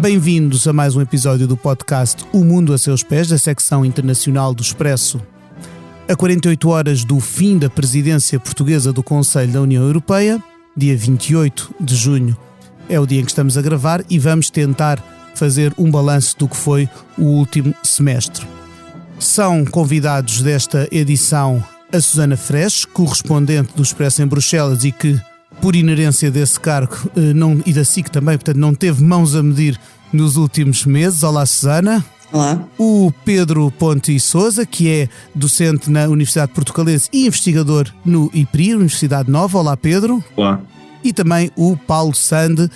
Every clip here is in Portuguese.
Bem-vindos a mais um episódio do podcast O Mundo a Seus Pés, da secção internacional do Expresso. A 48 horas do fim da presidência portuguesa do Conselho da União Europeia, dia 28 de junho, é o dia em que estamos a gravar e vamos tentar fazer um balanço do que foi o último semestre. São convidados desta edição a Susana Fresh, correspondente do Expresso em Bruxelas e que, por inerência desse cargo, e da SIC também, portanto não teve mãos a medir nos últimos meses. Olá, Susana. Olá. O Pedro Ponte Sousa, que é docente na Universidade Portucalense e investigador no IPRI, Universidade Nova. Olá, Pedro. Olá. E também o Paulo Sande,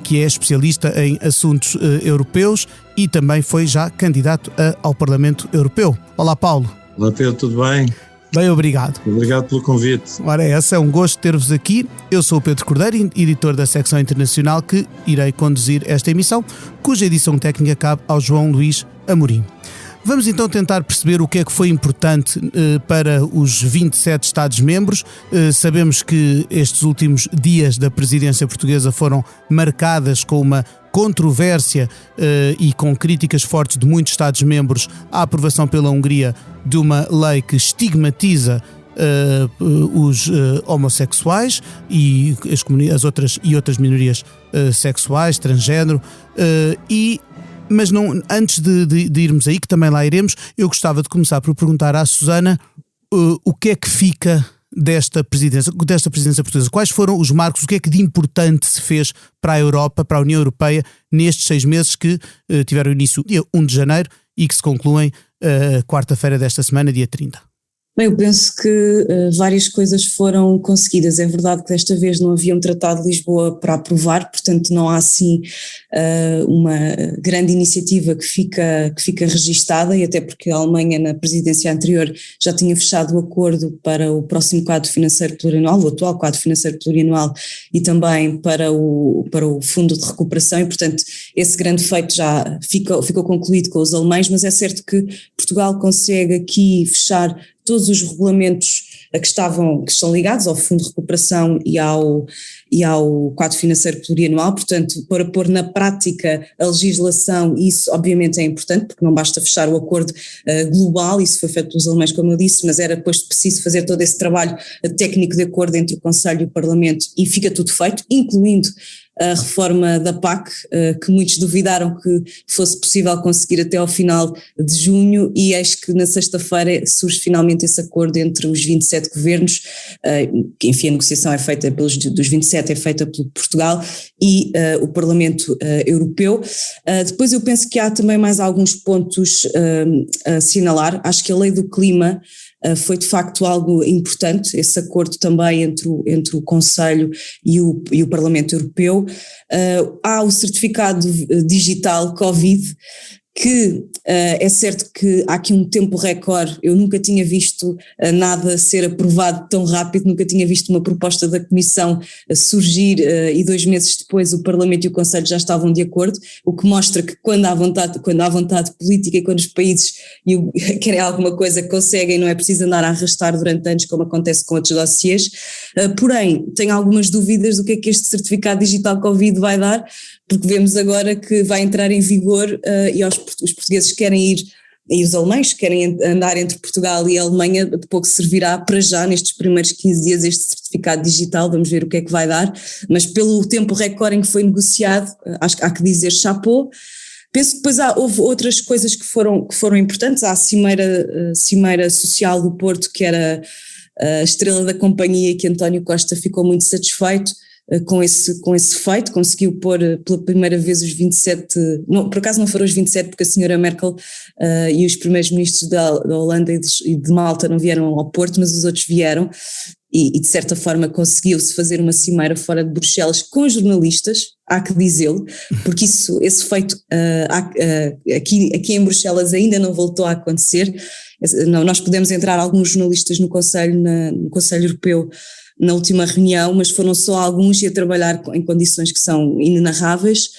que é especialista em assuntos europeus e também foi já candidato ao Parlamento Europeu. Olá, Paulo. Olá, Pedro, tudo bem? Bem, obrigado. Obrigado pelo convite. Ora, é um gosto ter-vos aqui. Eu sou o Pedro Cordeiro, editor da secção internacional, que irei conduzir esta emissão, cuja edição técnica cabe ao João Luís Amorim. Vamos então tentar perceber o que é que foi importante para os 27 Estados-membros. Sabemos que estes últimos dias da presidência portuguesa foram marcadas com uma controvérsia e com críticas fortes de muitos Estados-membros à aprovação pela Hungria de uma lei que estigmatiza os homossexuais e as outras minorias sexuais, transgénero, mas não, antes de irmos aí, que também lá iremos, eu gostava de começar por perguntar à Susana o que é que fica desta presidência portuguesa. Quais foram os marcos, o que é que de importante se fez para a Europa, para a União Europeia, nestes 6 meses que tiveram início dia 1 de janeiro e que se concluem quarta-feira desta semana, dia 30? Bem, eu penso que várias coisas foram conseguidas. É verdade que desta vez não havia um Tratado de Lisboa para aprovar, portanto não há assim uma grande iniciativa que fica registada, e até porque a Alemanha na presidência anterior já tinha fechado o acordo para o próximo quadro financeiro plurianual, o atual quadro financeiro plurianual, e também para o Fundo de Recuperação, e portanto esse grande feito já ficou concluído com os alemães, mas é certo que Portugal consegue aqui fechar todos os regulamentos que estão ligados ao Fundo de Recuperação e ao quadro financeiro plurianual, portanto, para pôr na prática a legislação, isso obviamente é importante, porque não basta fechar o acordo global, isso foi feito pelos alemães, como eu disse, mas era depois preciso fazer todo esse trabalho técnico de acordo entre o Conselho e o Parlamento, e fica tudo feito, incluindo a reforma da PAC, que muitos duvidaram que fosse possível conseguir até ao final de junho, e eis que na sexta-feira surge finalmente esse acordo entre os 27 governos, que enfim a negociação é feita dos 27, é feita por Portugal e o Parlamento Europeu. Depois eu penso que há também mais alguns pontos a assinalar. Acho que a Lei do Clima foi de facto algo importante, esse acordo também entre o Conselho e o Parlamento Europeu. Há o certificado digital Covid, que é certo que há aqui um tempo recorde. Eu nunca tinha visto nada ser aprovado tão rápido, nunca tinha visto uma proposta da Comissão surgir e 2 meses depois o Parlamento e o Conselho já estavam de acordo, o que mostra que quando há vontade política e quando os países querem alguma coisa conseguem, não é preciso andar a arrastar durante anos como acontece com outros dossiês. Porém, tenho algumas dúvidas do que é que este certificado digital Covid vai dar, porque vemos agora que vai entrar em vigor e os portugueses querem ir, e os alemães querem andar entre Portugal e a Alemanha, de pouco servirá para já nestes primeiros 15 dias este certificado digital, vamos ver o que é que vai dar, mas pelo tempo recorde em que foi negociado, acho que há que dizer chapeau. Penso que depois houve outras coisas que foram importantes. Há a Cimeira Social do Porto, que era a estrela da companhia, que António Costa ficou muito satisfeito com esse feito, conseguiu pôr pela primeira vez os 27, não, por acaso não foram os 27 porque a senhora Merkel e os primeiros ministros da Holanda e de Malta não vieram ao Porto, mas os outros vieram, e de certa forma conseguiu-se fazer uma cimeira fora de Bruxelas com jornalistas, há que dizê-lo, porque esse feito aqui em Bruxelas ainda não voltou a acontecer. Nós podemos entrar alguns jornalistas no Conselho Europeu na última reunião, mas foram só alguns e a trabalhar em condições que são inenarráveis.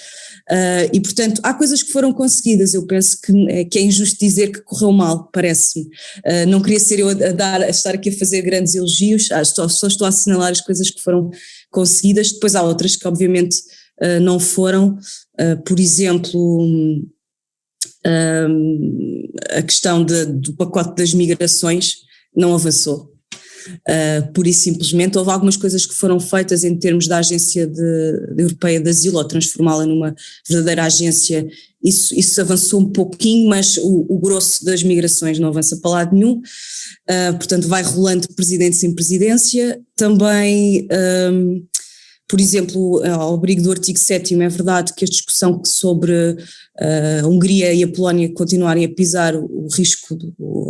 E portanto há coisas que foram conseguidas. Eu penso que é injusto dizer que correu mal, parece-me. Não queria ser eu a estar aqui a fazer grandes elogios, só estou a assinalar as coisas que foram conseguidas. Depois há outras que obviamente não foram, por exemplo, a questão do pacote das migrações não avançou. Pura e simplesmente houve algumas coisas que foram feitas em termos da Agência Europeia de Asilo, ou transformá-la numa verdadeira agência, isso avançou um pouquinho, mas o grosso das migrações não avança para lado nenhum, portanto vai rolando de presidência em presidência. Também, por exemplo, ao abrigo do artigo 7º, é verdade que a discussão sobre a Hungria e a Polónia continuarem a pisar o risco,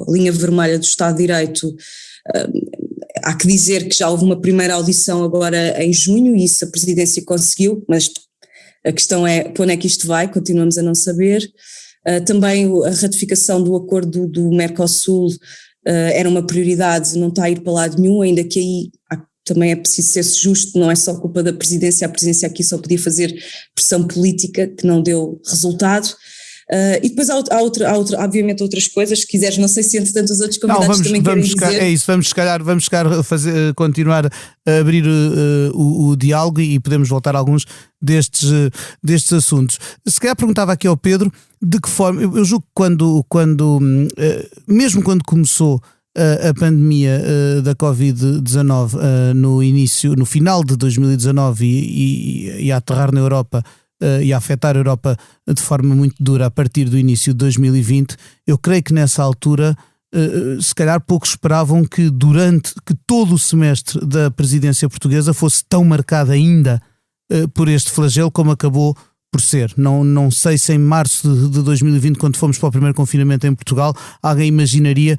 a linha vermelha do Estado de Direito, há que dizer que já houve uma primeira audição agora em junho e isso a presidência conseguiu, mas a questão é para onde é que isto vai, continuamos a não saber. Também a ratificação do acordo do Mercosul era uma prioridade, não está a ir para lado nenhum, ainda que aí também é preciso ser justo, não é só culpa da presidência, a presidência aqui só podia fazer pressão política que não deu resultado. E depois há obviamente outras coisas, se quiseres, não sei se entretanto os outros convidados também querem dizer. É isso, vamos continuar a abrir o diálogo e podemos voltar a alguns destes assuntos. Se calhar perguntava aqui ao Pedro, de que forma, eu julgo que mesmo quando começou a pandemia da Covid-19 no final de 2019 e a aterrar na Europa e a afetar a Europa de forma muito dura a partir do início de 2020, eu creio que nessa altura se calhar poucos esperavam que todo o semestre da presidência portuguesa fosse tão marcado ainda por este flagelo como acabou por ser. Não sei se em março de 2020, quando fomos para o primeiro confinamento em Portugal, alguém imaginaria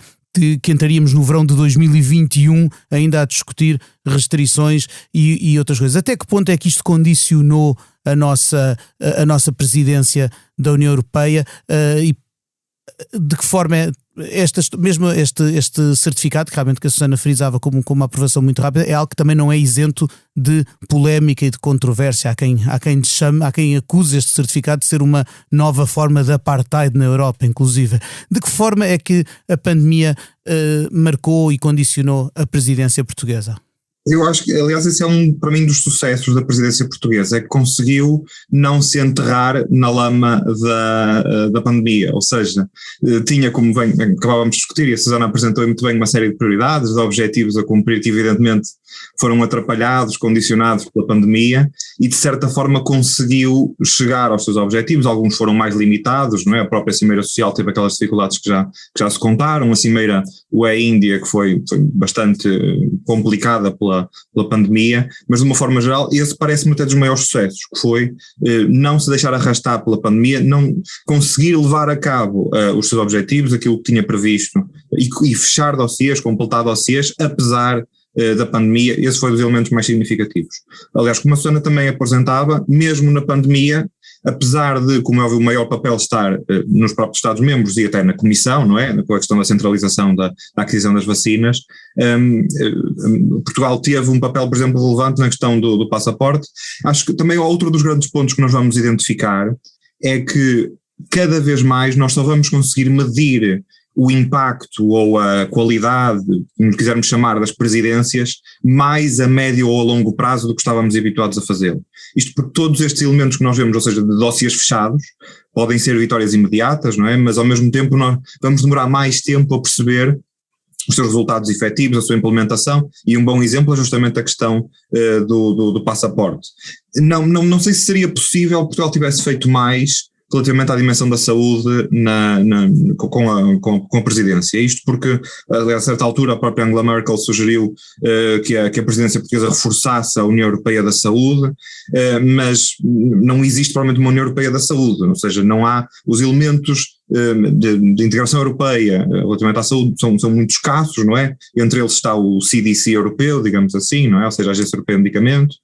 que entraríamos no verão de 2021 ainda a discutir restrições e outras coisas. Até que ponto é que isto condicionou a nossa presidência da União Europeia e de que forma mesmo este certificado, que realmente que a Susana frisava como uma aprovação muito rápida, é algo que também não é isento de polémica e de controvérsia. Há quem acuse este certificado de ser uma nova forma de apartheid na Europa, inclusive. De que forma é que a pandemia marcou e condicionou a presidência portuguesa? Eu acho que, aliás, esse é para mim, dos sucessos da presidência portuguesa, é que conseguiu não se enterrar na lama da pandemia, ou seja, tinha, como acabávamos de discutir, e a Susana apresentou muito bem uma série de prioridades, de objetivos a cumprir que evidentemente foram atrapalhados, condicionados pela pandemia, e de certa forma conseguiu chegar aos seus objetivos. Alguns foram mais limitados, não é? A própria Cimeira Social teve aquelas dificuldades que já se contaram, a Cimeira UE-Índia, que foi bastante complicada pela pandemia, mas de uma forma geral esse parece-me até dos maiores sucessos, que foi não se deixar arrastar pela pandemia, não conseguir levar a cabo os seus objetivos, aquilo que tinha previsto, e fechar dossiês, completar dossiês, apesar da pandemia. Esse foi dos elementos mais significativos. Aliás, como a Susana também apresentava, mesmo na pandemia, apesar de, como é óbvio, o maior papel estar nos próprios Estados-membros e até na Comissão, não é? Com a questão da centralização da aquisição das vacinas, Portugal teve um papel, por exemplo, relevante na questão do passaporte. Acho que também outro dos grandes pontos que nós vamos identificar é que cada vez mais nós só vamos conseguir medir o impacto ou a qualidade, como quisermos chamar, das presidências, mais a médio ou a longo prazo do que estávamos habituados a fazê-lo. Isto porque todos estes elementos que nós vemos, ou seja, de dossiês fechados, podem ser vitórias imediatas, não é? Mas ao mesmo tempo nós vamos demorar mais tempo a perceber os seus resultados efetivos, a sua implementação, e um bom exemplo é justamente a questão do passaporte. Não sei se seria possível que Portugal tivesse feito mais relativamente à dimensão da saúde com a presidência. Isto porque, a certa altura, a própria Angela Merkel sugeriu que a presidência portuguesa reforçasse a União Europeia da Saúde, mas não existe provavelmente uma União Europeia da Saúde, ou seja, não há os elementos de integração europeia relativamente à saúde são muito escassos, não é? Entre eles está o CDC europeu, digamos assim, não é? Ou seja, a Agência Europeia de Medicamento,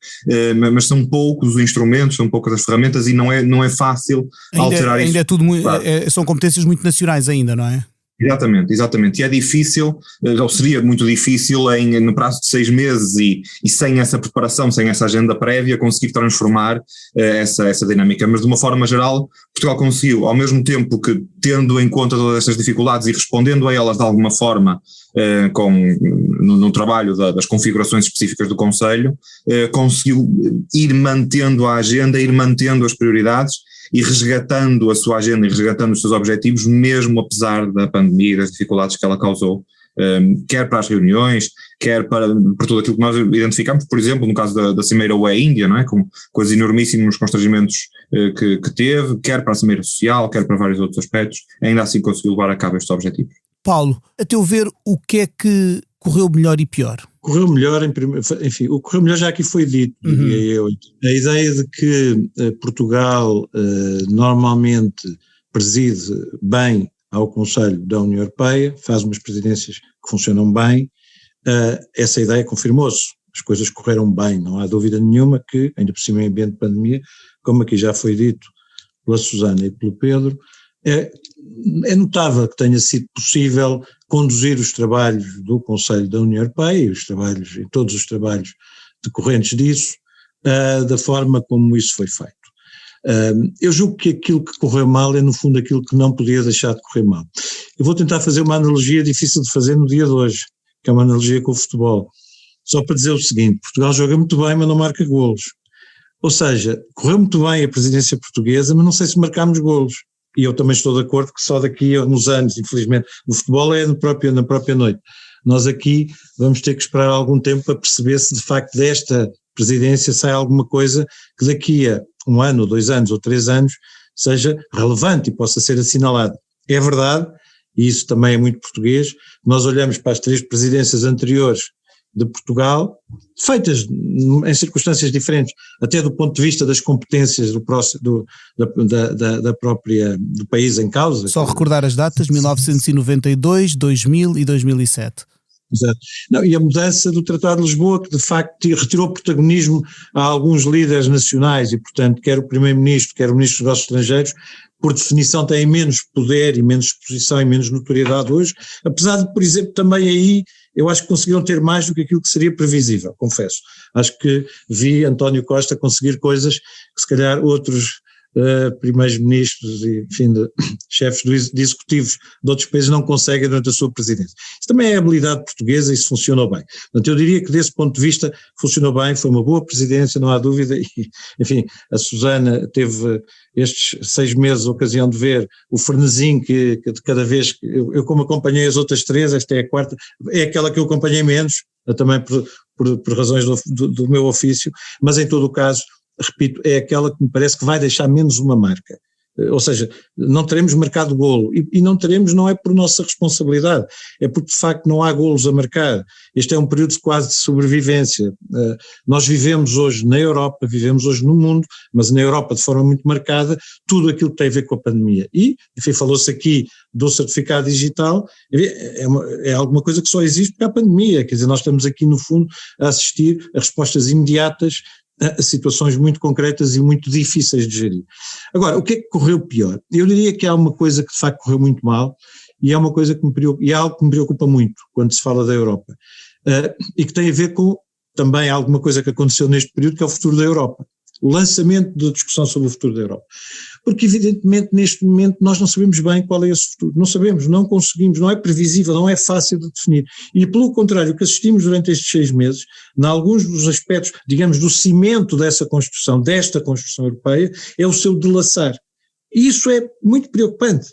mas são poucos os instrumentos, são poucas as ferramentas e não é fácil alterar isso. Ainda é tudo são competências muito nacionais ainda, não é? Exatamente. E é difícil, ou seria muito difícil no prazo de 6 meses e sem essa preparação, sem essa agenda prévia, conseguir transformar essa dinâmica. Mas de uma forma geral, Portugal conseguiu, ao mesmo tempo que tendo em conta todas estas dificuldades e respondendo a elas de alguma forma, no trabalho das configurações específicas do Conselho, conseguiu ir mantendo a agenda, ir mantendo as prioridades e resgatando a sua agenda e resgatando os seus objetivos, mesmo apesar da pandemia e das dificuldades que ela causou, quer para as reuniões, quer por tudo aquilo que nós identificamos, por exemplo, no caso da Cimeira UE-Índia, não é? com os enormíssimos constrangimentos que teve, quer para a Cimeira Social, quer para vários outros aspectos, ainda assim conseguiu levar a cabo estes objetivos. Paulo, a teu ver, o que é que correu melhor e pior? Correu melhor, enfim, o que correu melhor já aqui foi dito, diria eu. A ideia de que Portugal normalmente preside bem ao Conselho da União Europeia, faz umas presidências que funcionam bem, essa ideia confirmou-se. As coisas correram bem, não há dúvida nenhuma que, ainda por cima em ambiente de pandemia, como aqui já foi dito pela Susana e pelo Pedro, é notável que tenha sido possível conduzir os trabalhos do Conselho da União Europeia e todos os trabalhos decorrentes disso, da forma como isso foi feito. Eu julgo que aquilo que correu mal é no fundo aquilo que não podia deixar de correr mal. Eu vou tentar fazer uma analogia difícil de fazer no dia de hoje, que é uma analogia com o futebol, só para dizer o seguinte: Portugal joga muito bem, mas não marca golos. Ou seja, correu muito bem a presidência portuguesa, mas não sei se marcámos golos. E eu também estou de acordo que só daqui a uns anos, infelizmente, no futebol é na própria noite. Nós aqui vamos ter que esperar algum tempo para perceber se de facto desta presidência sai alguma coisa que daqui a 1 ano, 2 anos ou 3 anos seja relevante e possa ser assinalado. É verdade, e isso também é muito português, nós olhamos para as 3 presidências anteriores de Portugal, feitas em circunstâncias diferentes, até do ponto de vista das competências do país em causa. Só recordar as datas: 1992, 2000 e 2007. Exato. Não, e a mudança do Tratado de Lisboa, que de facto retirou protagonismo a alguns líderes nacionais e, portanto, quer o Primeiro-Ministro, quer o Ministro dos Negócios Estrangeiros, por definição têm menos poder e menos exposição e menos notoriedade hoje, apesar de, por exemplo, também aí eu acho que conseguiram ter mais do que aquilo que seria previsível, confesso. Acho que vi António Costa conseguir coisas que se calhar outros primeiros-ministros e, enfim, chefes de executivos de outros países não conseguem durante a sua presidência. Isso também é habilidade portuguesa e isso funcionou bem. Portanto, eu diria que desse ponto de vista funcionou bem, foi uma boa presidência, não há dúvida, e, enfim, a Susana teve estes 6 meses a ocasião de ver o frenesim que de cada vez, eu como acompanhei as outras 3, esta é a 4ª, é aquela que eu acompanhei menos, também por razões do meu ofício, mas em todo o caso, repito, é aquela que me parece que vai deixar menos uma marca. Ou seja, não teremos marcado golo, e não teremos não é por nossa responsabilidade, é porque de facto não há golos a marcar. Este é um período quase de sobrevivência. Nós vivemos hoje na Europa, vivemos hoje no mundo, mas na Europa de forma muito marcada, tudo aquilo que tem a ver com a pandemia. E, enfim, falou-se aqui do certificado digital, é alguma coisa que só existe porque há pandemia, quer dizer, nós estamos aqui no fundo a assistir a respostas imediatas a situações muito concretas e muito difíceis de gerir. Agora, o que é que correu pior? Eu diria que há uma coisa que de facto correu muito mal e é uma coisa que me preocupa, e é algo que me preocupa muito quando se fala da Europa, e que tem a ver com também alguma coisa que aconteceu neste período, que é o futuro da Europa, o lançamento da discussão sobre o futuro da Europa. Porque evidentemente neste momento nós não sabemos bem qual é esse futuro, não sabemos, não conseguimos, não é previsível, não é fácil de definir. E pelo contrário, o que assistimos durante estes 6 meses, em alguns dos aspectos, digamos, do cimento desta construção europeia, é o seu delaçar. E isso é muito preocupante.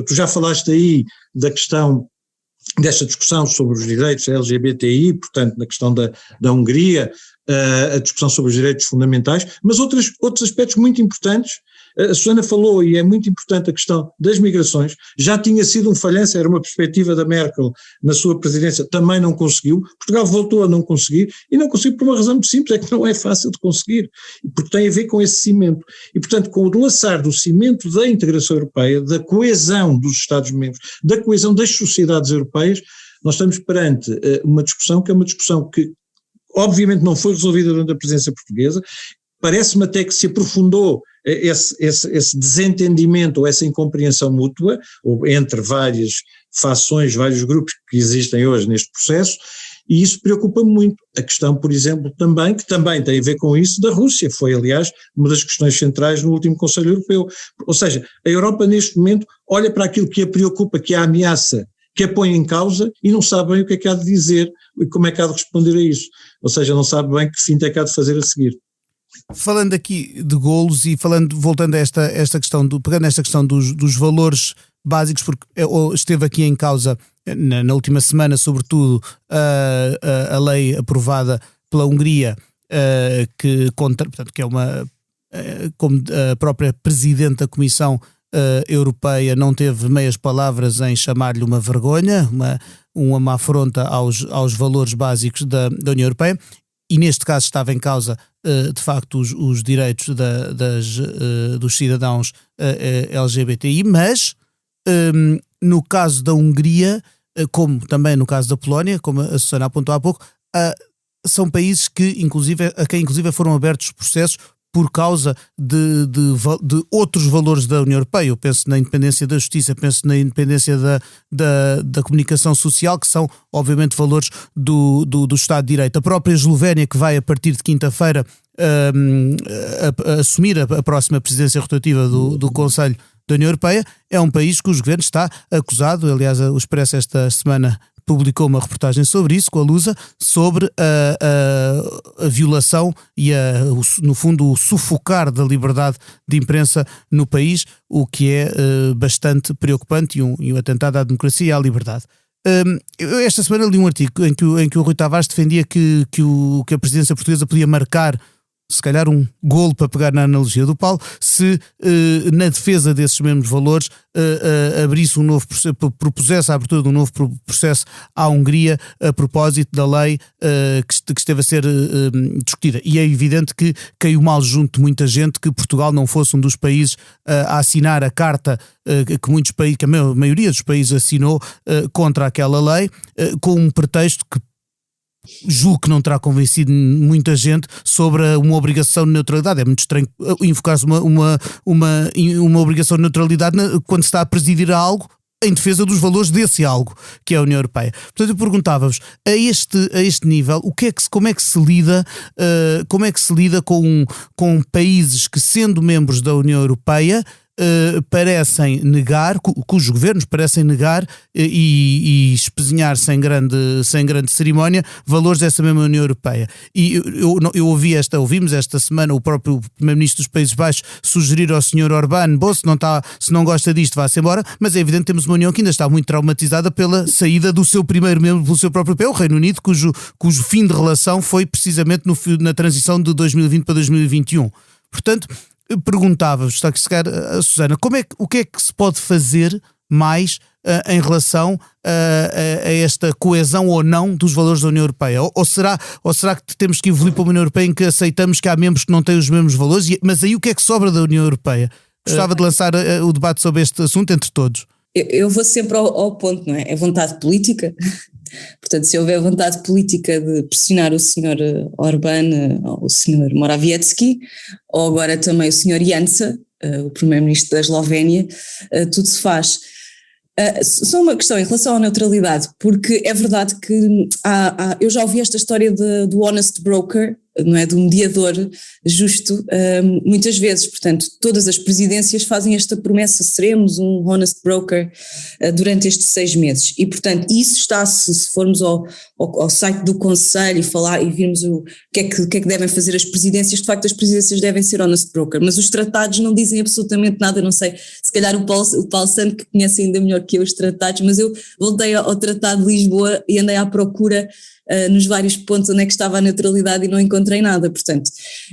Tu já falaste aí da questão desta discussão sobre os direitos LGBTI, portanto na questão da Hungria, a discussão sobre os direitos fundamentais, mas outros aspectos muito importantes. A Susana falou, e é muito importante, a questão das migrações. Já tinha sido um falhanço, era uma perspectiva da Merkel na sua presidência, também não conseguiu. Portugal voltou a não conseguir, e não conseguiu por uma razão muito simples, é que não é fácil de conseguir, porque tem a ver com esse cimento. E portanto, com o delaçar do cimento da integração europeia, da coesão dos Estados-membros, da coesão das sociedades europeias, nós estamos perante uma discussão que é uma discussão que obviamente não foi resolvida durante a presidência portuguesa, parece-me até que se aprofundou esse desentendimento ou essa incompreensão mútua ou entre várias fações, vários grupos que existem hoje neste processo, e isso preocupa-me muito. A questão, por exemplo, também, que também tem a ver com isso, da Rússia, foi aliás uma das questões centrais no último Conselho Europeu. Ou seja, a Europa neste momento olha para aquilo que a preocupa, que a ameaça, que a põe em causa e não sabe bem o que é que há de dizer e como é que há de responder a isso. Ou seja, não sabe bem que fim é que há de fazer a seguir. Falando aqui de golos e voltando a esta questão, pegando esta questão dos valores básicos, porque esteve aqui em causa na última semana, sobretudo, a lei aprovada pela Hungria, portanto, que é como a própria Presidente da Comissão Europeia não teve meias palavras em chamar-lhe uma vergonha, uma afronta aos valores básicos da União Europeia, e neste caso estava em causa de facto os direitos dos cidadãos LGBTI, mas no caso da Hungria, como também no caso da Polónia, como a Susana apontou há pouco, são países a quem inclusive foram abertos processos por causa de outros valores da União Europeia. Eu penso na independência da justiça, penso na independência da comunicação social, que são obviamente valores do Estado de Direito. A própria Eslovénia, que vai a partir de quinta-feira assumir a próxima presidência rotativa do Conselho da União Europeia, é um país cujo governo está acusado, aliás o Expresso esta semana publicou uma reportagem sobre isso, com a Lusa, sobre a violação e no fundo o sufocar da liberdade de imprensa no país, o que é bastante preocupante e um atentado à democracia e à liberdade. Eu esta semana li um artigo em que o Rui Tavares defendia que a presidência portuguesa podia marcar se calhar um golo, para pegar na analogia do Paulo, se na defesa desses mesmos valores abrisse um novo processo, propusesse a abertura de um novo processo à Hungria a propósito da lei que esteve a ser discutida. E é evidente que caiu mal junto de muita gente que Portugal não fosse um dos países a assinar a carta que muitos países, que a maioria dos países assinou contra aquela lei, com um pretexto que julgo que não terá convencido muita gente sobre uma obrigação de neutralidade. É muito estranho invocar-se uma obrigação de neutralidade quando se está a presidir a algo em defesa dos valores desse algo, que é a União Europeia. Portanto, eu perguntava-vos, a este nível, como é que se lida com países que, sendo membros da União Europeia, parecem negar, cujos governos parecem negar e espezinhar sem grande cerimónia valores dessa mesma União Europeia. E ouvimos esta semana o próprio Primeiro-Ministro dos Países Baixos sugerir ao Sr. Orbán, se não gosta disto, vá-se embora, mas é evidente que temos uma União que ainda está muito traumatizada pela saída do seu primeiro membro pelo seu próprio pé, o Reino Unido, cujo fim de relação foi precisamente na transição de 2020 para 2021. Portanto, perguntava-vos, Susana, o que é que se pode fazer mais em relação a esta coesão ou não dos valores da União Europeia? Ou será que temos que evoluir para uma União Europeia em que aceitamos que há membros que não têm os mesmos valores? Mas aí o que é que sobra da União Europeia? Gostava de lançar o debate sobre este assunto entre todos. Eu vou sempre ao ponto, não é? É vontade política. Portanto, se houver vontade política de pressionar o Sr. Orbán, ou o Sr. Morawiecki, ou agora também o Sr. Janša, o Primeiro-Ministro da Eslovénia, tudo se faz. Só uma questão em relação à neutralidade, porque é verdade que eu já ouvi esta história do honest broker, não é, do mediador justo, muitas vezes. Portanto, todas as presidências fazem esta promessa: seremos um honest broker durante estes 6 meses, e portanto isso está, se formos ao site do Conselho e virmos o que é que devem fazer as presidências, de facto as presidências devem ser honest broker, mas os tratados não dizem absolutamente nada. Não sei, se calhar o Paulo Santo que conhece ainda melhor que eu os tratados, mas eu voltei ao Tratado de Lisboa e andei à procura nos vários pontos onde é que estava a neutralidade e não encontrei nada. Portanto,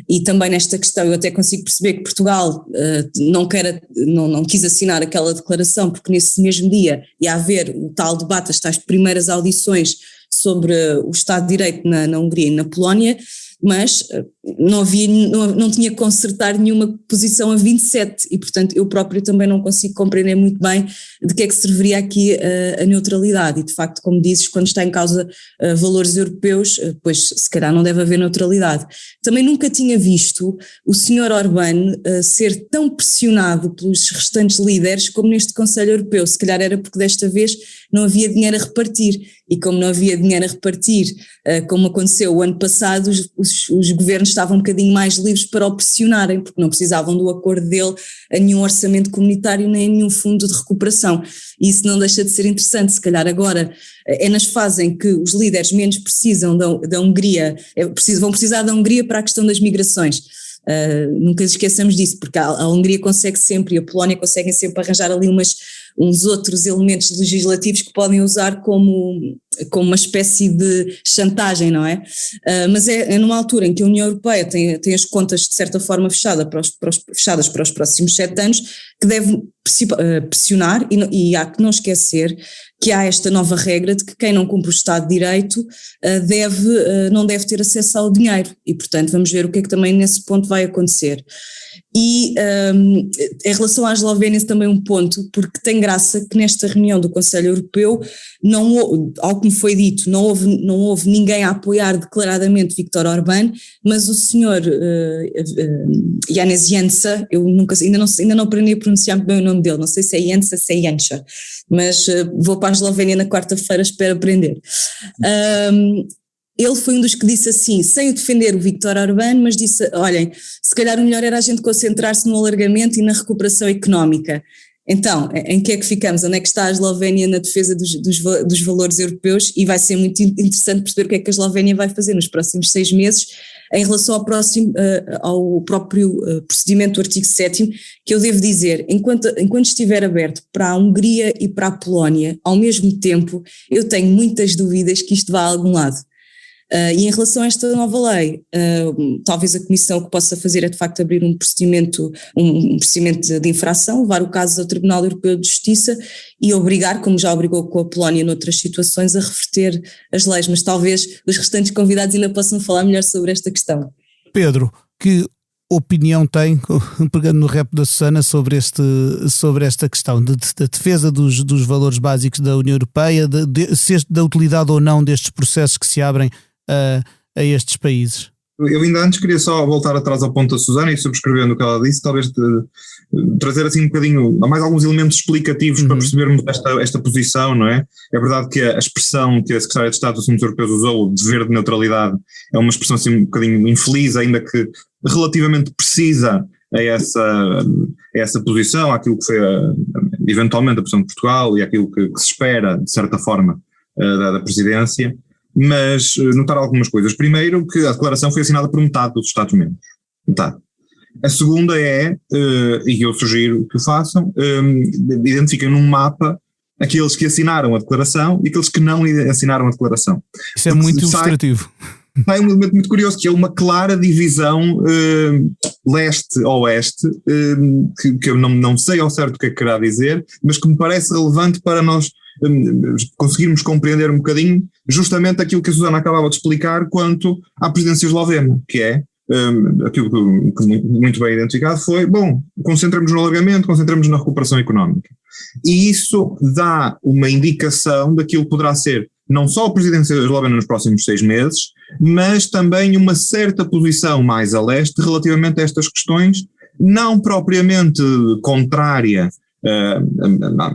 e também nesta questão eu até consigo perceber que Portugal não quis assinar aquela declaração, porque nesse mesmo dia ia haver o tal debate, as tais primeiras audições sobre o Estado de Direito na Hungria e na Polónia. mas não tinha que consertar nenhuma posição a 27 e, portanto, eu próprio também não consigo compreender muito bem de que é que serviria aqui a neutralidade e, de facto, como dizes, quando está em causa valores europeus, pois se calhar não deve haver neutralidade. Também nunca tinha visto o Sr. Orbán ser tão pressionado pelos restantes líderes como neste Conselho Europeu, se calhar era porque desta vez não havia dinheiro a repartir e como não havia dinheiro a repartir, como aconteceu o ano passado, os governos estavam um bocadinho mais livres para o pressionarem, porque não precisavam do acordo dele a nenhum orçamento comunitário nem a nenhum fundo de recuperação. E isso não deixa de ser interessante, se calhar agora é nas fases em que os líderes menos precisam da Hungria, vão precisar da Hungria para a questão das migrações. Nunca esqueçamos disso, porque a Hungria consegue sempre e a Polónia conseguem sempre arranjar ali uns outros elementos legislativos que podem usar como uma espécie de chantagem, não é? Mas é numa altura em que a União Europeia tem as contas de certa forma fechadas para os próximos 7 anos, que deve pressionar e há que não esquecer que há esta nova regra de que quem não cumpre o Estado de Direito não deve ter acesso ao dinheiro e, portanto, vamos ver o que é que também nesse ponto vai acontecer. E em relação à Eslovénia também um ponto, porque tem graça que nesta reunião do Conselho Europeu, ao que me foi dito, não houve ninguém a apoiar declaradamente Viktor Orbán, mas o senhor Janez Janša, eu ainda não aprendi a pronunciar bem o nome dele, não sei se é Janša, se é Janša, mas vou para a Eslovénia na quarta-feira, espero aprender. Ele foi um dos que disse assim, sem defender o Viktor Orbán, mas disse, olhem, se calhar o melhor era a gente concentrar-se no alargamento e na recuperação económica. Então, em que é que ficamos? Onde é que está a Eslovénia na defesa dos valores europeus? E vai ser muito interessante perceber o que é que a Eslovénia vai fazer nos próximos 6 meses em relação ao próprio procedimento do artigo 7º, que eu devo dizer, enquanto estiver aberto para a Hungria e para a Polónia, ao mesmo tempo, eu tenho muitas dúvidas que isto vá a algum lado. E em relação a esta nova lei, talvez a Comissão o que possa fazer é de facto abrir um procedimento de infração, levar o caso ao Tribunal Europeu de Justiça e obrigar, como já obrigou com a Polónia noutras situações, a reverter as leis, mas talvez os restantes convidados ainda possam falar melhor sobre esta questão. Pedro, que opinião tem, pegando no rap da Susana, sobre esta questão da defesa dos valores básicos da União Europeia, da utilidade ou não destes processos que se abrem a estes países? Eu ainda antes queria só voltar atrás ao ponto da Susana e subscrevendo o que ela disse, talvez trazer assim um bocadinho, mais alguns elementos explicativos para percebermos esta posição, não é? É verdade que a expressão que a Secretária de Estado dos Assuntos Europeus usou, o dever de neutralidade, é uma expressão assim um bocadinho infeliz, ainda que relativamente precisa a essa posição, àquilo que foi eventualmente a posição de Portugal e àquilo que se espera, de certa forma, da presidência. Mas notar algumas coisas. Primeiro, que a declaração foi assinada por metade dos Estados-membros. Metade. A segunda é, e eu sugiro que o façam, identifiquem num mapa aqueles que assinaram a declaração e aqueles que não assinaram a declaração. Isso é muito ilustrativo. Há um elemento muito curioso, que é uma clara divisão leste-oeste, que eu não sei ao certo o que é que querá dizer, mas que me parece relevante para nós conseguirmos compreender um bocadinho justamente aquilo que a Susana acabava de explicar quanto à presidência eslovena, que é aquilo que muito bem identificado foi, bom, concentramos no alargamento, concentramos na recuperação económica. E isso dá uma indicação daquilo que poderá ser não só a presidência eslovena nos próximos 6 meses, mas também uma certa posição mais a leste relativamente a estas questões, não propriamente contrária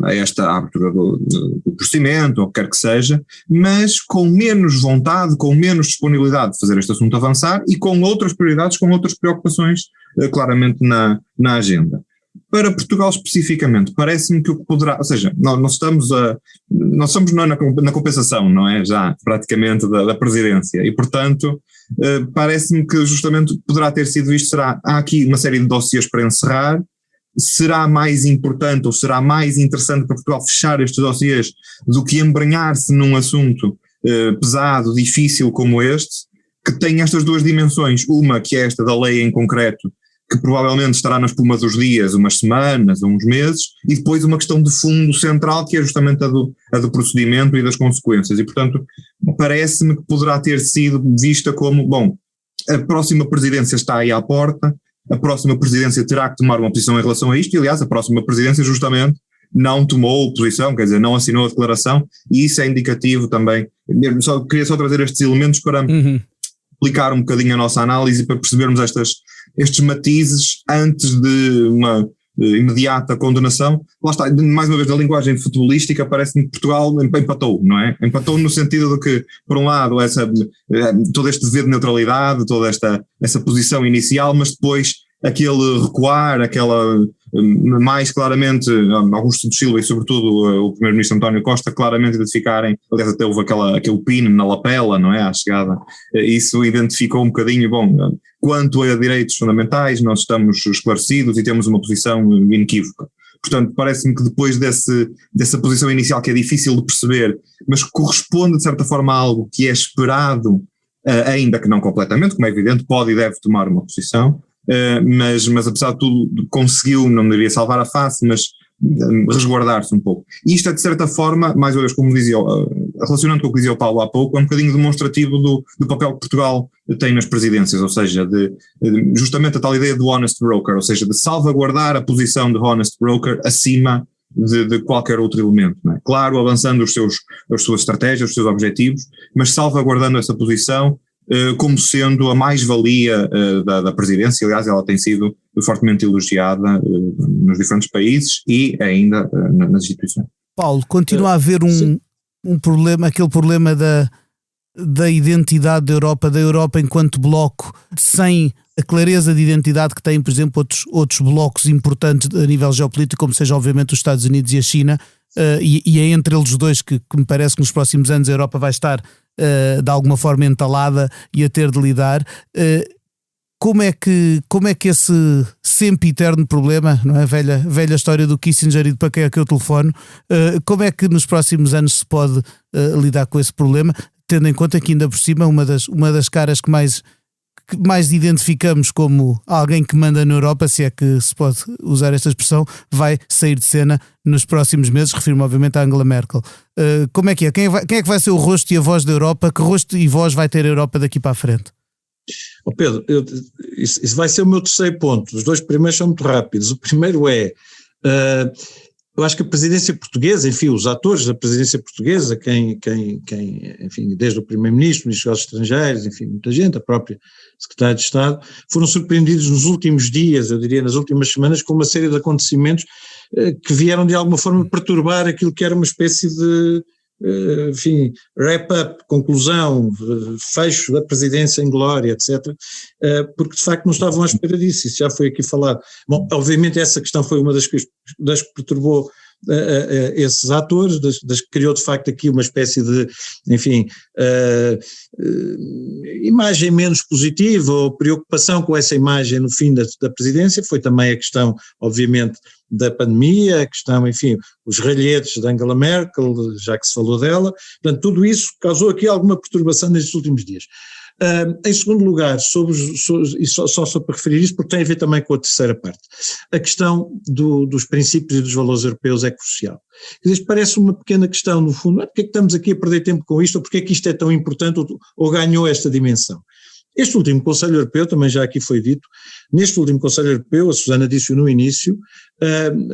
a esta abertura do procedimento, ou o que quer que seja, mas com menos vontade, com menos disponibilidade de fazer este assunto avançar e com outras prioridades, com outras preocupações claramente na agenda. Para Portugal especificamente, parece-me que o que poderá, ou seja, nós estamos na compensação, não é? Já praticamente da presidência e portanto parece-me que justamente poderá ter sido isto, há aqui uma série de dossiês para encerrar. Será mais importante ou será mais interessante para Portugal fechar estes dossiês do que embrenhar-se num assunto pesado, difícil como este, que tem estas duas dimensões, uma que é esta da lei em concreto, que provavelmente estará na espuma dos dias, umas semanas, uns meses, e depois uma questão de fundo central, que é justamente a do procedimento e das consequências, e portanto parece-me que poderá ter sido vista como, bom, A próxima presidência está aí à porta, a próxima presidência terá que tomar uma posição em relação a isto, e aliás a próxima presidência justamente não tomou posição, quer dizer, não assinou a declaração, e isso é indicativo também. Queria só trazer estes elementos para explicar um bocadinho a nossa análise, para percebermos estes matizes antes de uma imediata condenação. Lá está, mais uma vez, na linguagem futebolística, parece-me que Portugal empatou, não é? Empatou no sentido de que, por um lado, todo este dever de neutralidade, toda essa posição inicial, mas depois aquele recuar, mais claramente, Augusto de Silva e sobretudo o primeiro-ministro António Costa claramente identificarem, aliás até houve aquele pino na lapela, não é, à chegada, isso identificou um bocadinho, bom, quanto a direitos fundamentais nós estamos esclarecidos e temos uma posição inequívoca. Portanto, parece-me que depois dessa posição inicial que é difícil de perceber, mas que corresponde de certa forma a algo que é esperado, ainda que não completamente, como é evidente, pode e deve tomar uma posição, mas apesar de tudo conseguiu, não deveria salvar a face, mas resguardar-se um pouco. E isto é de certa forma, mais uma vez como dizia, relacionando com o que dizia o Paulo há pouco, é um bocadinho demonstrativo do papel que Portugal tem nas presidências, ou seja, justamente a tal ideia do honest broker, ou seja, de salvaguardar a posição de honest broker acima de qualquer outro elemento, não é? Claro, avançando as suas estratégias, os seus objetivos, mas salvaguardando essa posição como sendo a mais-valia da presidência. Aliás, ela tem sido fortemente elogiada nos diferentes países e ainda nas instituições. Paulo, continua a haver um problema, aquele problema da identidade da Europa enquanto bloco, sem a clareza de identidade que têm, por exemplo, outros blocos importantes a nível geopolítico, como seja obviamente os Estados Unidos e a China, e é entre eles dois que me parece que nos próximos anos a Europa vai estar de alguma forma entalada e a ter de lidar. Como é que esse sempre eterno problema, não é? Velha história do Kissinger e de para quem é que eu telefono, como é que nos próximos anos se pode lidar com esse problema, tendo em conta que ainda por cima uma das caras que mais identificamos como alguém que manda na Europa, se é que se pode usar esta expressão, vai sair de cena nos próximos meses, refiro-me obviamente a Angela Merkel. Como é que é? Quem é que vai ser o rosto e a voz da Europa? Que rosto e voz vai ter a Europa daqui para a frente? Oh Pedro, isso vai ser o meu terceiro ponto. Os dois primeiros são muito rápidos. O primeiro é, eu acho que a presidência portuguesa, enfim, os atores da presidência portuguesa, enfim, desde o primeiro-ministro, ministro dos Estrangeiros, enfim, muita gente, a própria secretária de Estado, foram surpreendidos nos últimos dias, eu diria nas últimas semanas, com uma série de acontecimentos que vieram de alguma forma perturbar aquilo que era uma espécie de, enfim, wrap-up, conclusão, fecho da presidência em glória, etc., porque de facto não estavam à espera disso, isso já foi aqui falado. Bom, obviamente essa questão foi uma das que perturbou esses atores, das que criou de facto aqui uma espécie de, enfim, imagem menos positiva ou preocupação com essa imagem no fim da presidência. Foi também a questão, obviamente, da pandemia, a questão, enfim, os ralhetes de Angela Merkel, já que se falou dela. Portanto, tudo isso causou aqui alguma perturbação nestes últimos dias. Em segundo lugar, e só para referir isso, porque tem a ver também com a terceira parte, a questão dos princípios e dos valores europeus é crucial. Isto parece uma pequena questão, no fundo, porque é que estamos aqui a perder tempo com isto, ou porque é que isto é tão importante, ou ganhou esta dimensão. Este último Conselho Europeu, também já aqui foi dito, neste último Conselho Europeu, a Susana disse no início,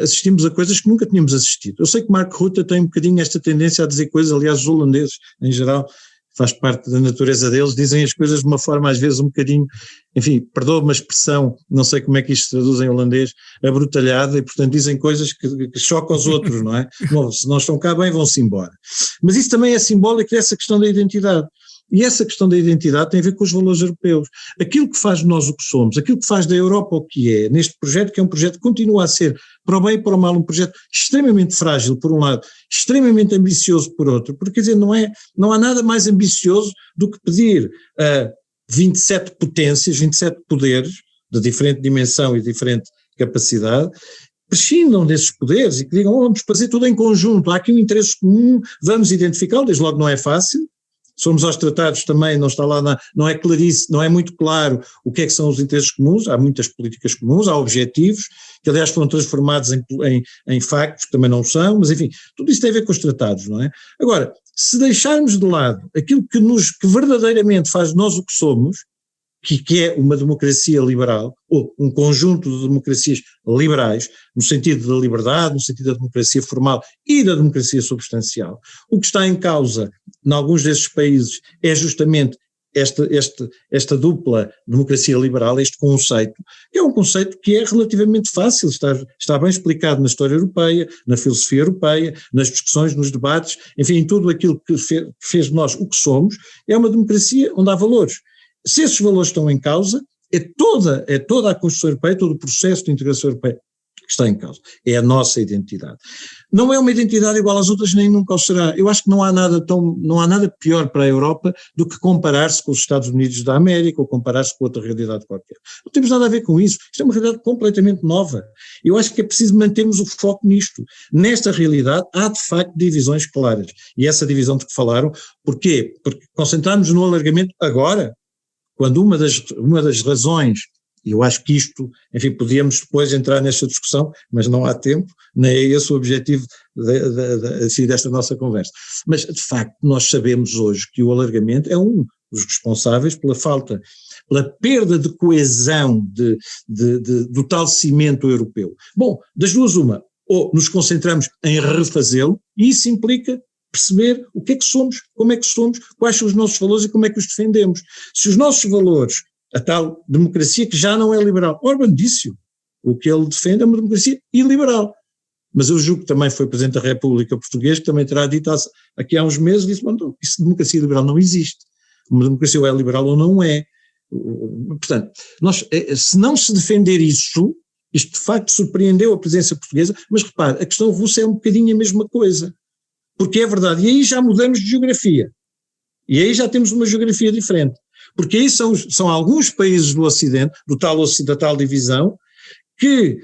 assistimos a coisas que nunca tínhamos assistido. Eu sei que Mark Rutte tem um bocadinho esta tendência a dizer coisas, aliás os holandeses em geral, faz parte da natureza deles, dizem as coisas de uma forma às vezes um bocadinho, enfim, perdoa-me a expressão, não sei como é que isto se traduz em holandês, abrutalhada, e portanto dizem coisas que chocam os outros, não é? Bom, se não estão cá bem, vão-se embora. Mas isso também é simbólico dessa questão da identidade. E essa questão da identidade tem a ver com os valores europeus. Aquilo que faz de nós o que somos, aquilo que faz da Europa o que é, neste projeto, que é um projeto que continua a ser, para o bem e para o mal, um projeto extremamente frágil por um lado, extremamente ambicioso por outro, porque quer dizer, não há nada mais ambicioso do que pedir a 27 potências, 27 poderes, de diferente dimensão e diferente capacidade, prescindam desses poderes e que digam, vamos fazer tudo em conjunto, há aqui um interesse comum, vamos identificá-lo, desde logo não é fácil. Somos aos tratados também, não está lá, não é claríssimo, não é muito claro o que é que são os interesses comuns, há muitas políticas comuns, há objetivos, que aliás foram transformados em factos, que também não são, mas enfim, tudo isso tem a ver com os tratados, não é? Agora, se deixarmos de lado aquilo que verdadeiramente faz de nós o que somos, que é uma democracia liberal, ou um conjunto de democracias liberais, no sentido da liberdade, no sentido da democracia formal e da democracia substancial. O que está em causa, em alguns desses países, é justamente esta dupla democracia liberal, este conceito, que é um conceito que é relativamente fácil, está bem explicado na história europeia, na filosofia europeia, nas discussões, nos debates, enfim, em tudo aquilo que fez de nós o que somos, é uma democracia onde há valores. Se esses valores estão em causa, é toda a Constituição Europeia, todo o processo de integração europeia que está em causa. É a nossa identidade. Não é uma identidade igual às outras, nem nunca o será. Eu acho que não há nada pior para a Europa do que comparar-se com os Estados Unidos da América ou comparar-se com outra realidade qualquer. Não temos nada a ver com isso. Isto é uma realidade completamente nova. Eu acho que é preciso mantermos o foco nisto. Nesta realidade há de facto divisões claras. E essa divisão de que falaram, porquê? Porque concentrarmos no alargamento agora, quando uma das razões, e eu acho que isto, enfim, podíamos depois entrar nesta discussão, mas não há tempo, nem é esse o objetivo desta nossa conversa. Mas, de facto, nós sabemos hoje que o alargamento é um dos responsáveis pela perda de coesão do tal cimento europeu. Bom, das duas uma, ou nos concentramos em refazê-lo, e isso implica perceber o que é que somos, como é que somos, quais são os nossos valores e como é que os defendemos. Se os nossos valores, a tal democracia que já não é liberal, Orbán disse-o, o que ele defende é uma democracia iliberal. Mas eu julgo que também foi Presidente da República Portuguesa que também terá dito aqui há uns meses, disse, não, isso de democracia liberal não existe. Uma democracia ou é liberal ou não é. Portanto, se não se defender isso, isto de facto surpreendeu a presidência portuguesa, mas repare, a questão russa é um bocadinho a mesma coisa. Porque é verdade, e aí já mudamos de geografia, e aí já temos uma geografia diferente, porque aí são alguns países do Ocidente, da tal divisão, que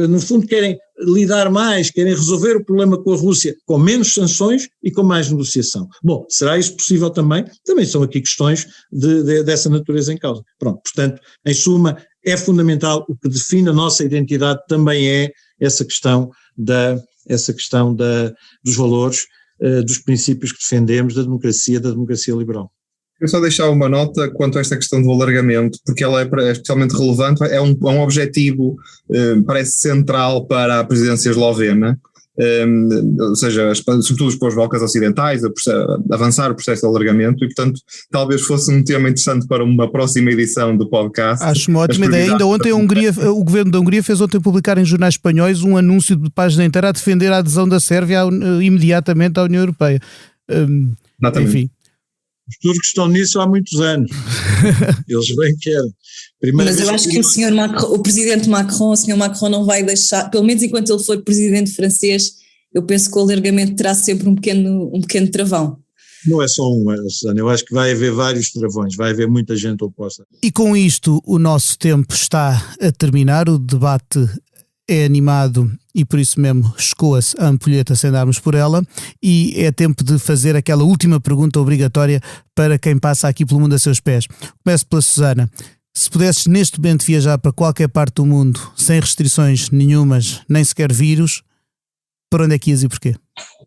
no fundo querem lidar mais, querem resolver o problema com a Rússia com menos sanções e com mais negociação. Bom, será isso possível também? Também são aqui questões dessa natureza em causa. Pronto, portanto, em suma, é fundamental, o que define a nossa identidade também é essa questão dos valores, dos princípios que defendemos, da democracia liberal. Eu só deixar uma nota quanto a esta questão do alargamento, porque ela é especialmente relevante, é um objetivo, parece central para a presidência eslovena, ou seja, sobretudo para os Balcãs Ocidentais, avançar o processo de alargamento, e portanto talvez fosse um tema interessante para uma próxima edição do podcast. Acho uma ótima ideia. Ainda ontem o governo da Hungria fez ontem publicar em jornais espanhóis um anúncio de página inteira a defender a adesão da Sérvia imediatamente à União Europeia. Enfim. Os turcos estão nisso há muitos anos. Eles bem querem. Mas eu acho que o presidente Macron, o senhor Macron não vai deixar, pelo menos enquanto ele for presidente francês, eu penso que o alargamento terá sempre um pequeno travão. Não é só Susana, eu acho que vai haver vários travões, vai haver muita gente oposta. E com isto o nosso tempo está a terminar, o debate é animado e por isso mesmo escoa-se a ampulheta sem darmos por ela, e é tempo de fazer aquela última pergunta obrigatória para quem passa aqui pelo mundo a seus pés. Começo pela Susana. Se pudesses neste momento viajar para qualquer parte do mundo sem restrições nenhumas, nem sequer vírus, para onde é que ias e porquê?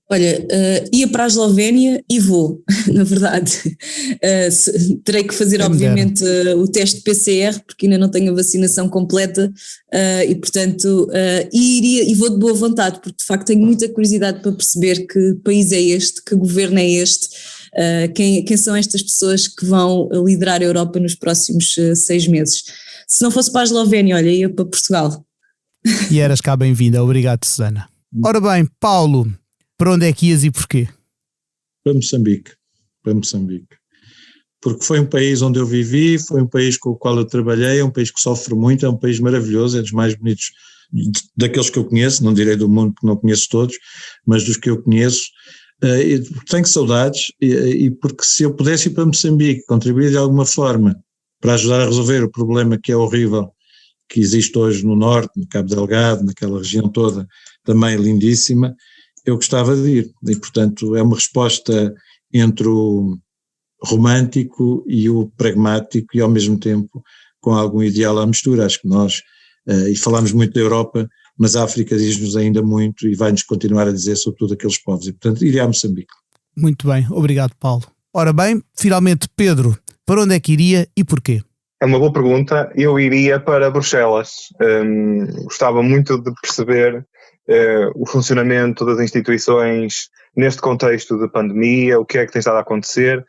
Olha, ia para a Eslovénia e vou, na verdade. Terei que fazer, obviamente, o teste de PCR, porque ainda não tenho a vacinação completa, e portanto, iria e vou de boa vontade, porque de facto tenho muita curiosidade para perceber que país é este, que governo é este, quem são estas pessoas que vão liderar a Europa nos próximos 6 meses. Se não fosse para a Eslovénia, olha, ia para Portugal. E eras cá bem-vinda, obrigado, Susana. Ora bem, Paulo, para onde é que ias e porquê? Para Moçambique. Porque foi um país onde eu vivi, foi um país com o qual eu trabalhei, é um país que sofre muito, é um país maravilhoso, é dos mais bonitos daqueles que eu conheço, não direi do mundo que não conheço todos, mas dos que eu conheço. Tenho saudades e porque se eu pudesse ir para Moçambique, contribuir de alguma forma para ajudar a resolver o problema que é horrível que existe hoje no norte, no Cabo Delgado, naquela região toda, também lindíssima, eu gostava de ir. E, portanto, é uma resposta entre o romântico e o pragmático e, ao mesmo tempo, com algum ideal à mistura. Acho que nós, e falamos muito da Europa, mas a África diz-nos ainda muito e vai-nos continuar a dizer sobre tudo aqueles povos. E, portanto, iria a Moçambique. Muito bem, obrigado, Paulo. Ora bem, finalmente, Pedro, para onde é que iria e porquê? É uma boa pergunta. Eu iria para Bruxelas. Gostava muito de perceber o funcionamento das instituições neste contexto de pandemia, o que é que tem estado a acontecer.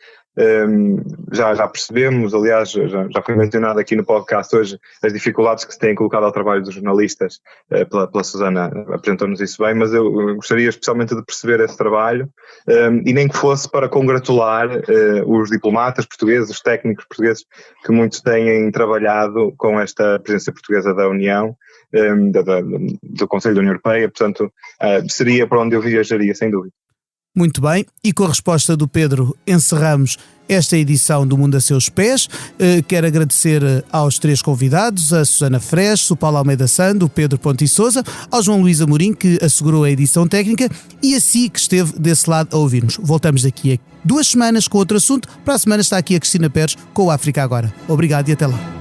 Já percebemos, aliás, já foi mencionado aqui no podcast hoje, as dificuldades que se têm colocado ao trabalho dos jornalistas, pela Susana apresentou-nos isso bem, mas eu gostaria especialmente de perceber esse trabalho, e nem que fosse para congratular os diplomatas portugueses, os técnicos portugueses, que muitos têm trabalhado com esta presença portuguesa da União, do Conselho da União Europeia. Portanto, seria para onde eu viajaria, sem dúvida. Muito bem, e com a resposta do Pedro encerramos esta edição do Mundo a Seus Pés. Quero agradecer aos 3 convidados, a Susana Freixo, o Paulo Almeida Sando, o Pedro Ponte Sousa, ao João Luís Amorim, que assegurou a edição técnica, e a si, que esteve desse lado a ouvir-nos. Voltamos daqui a 2 semanas com outro assunto. Para a semana está aqui a Cristina Pérez com o África Agora. Obrigado e até lá.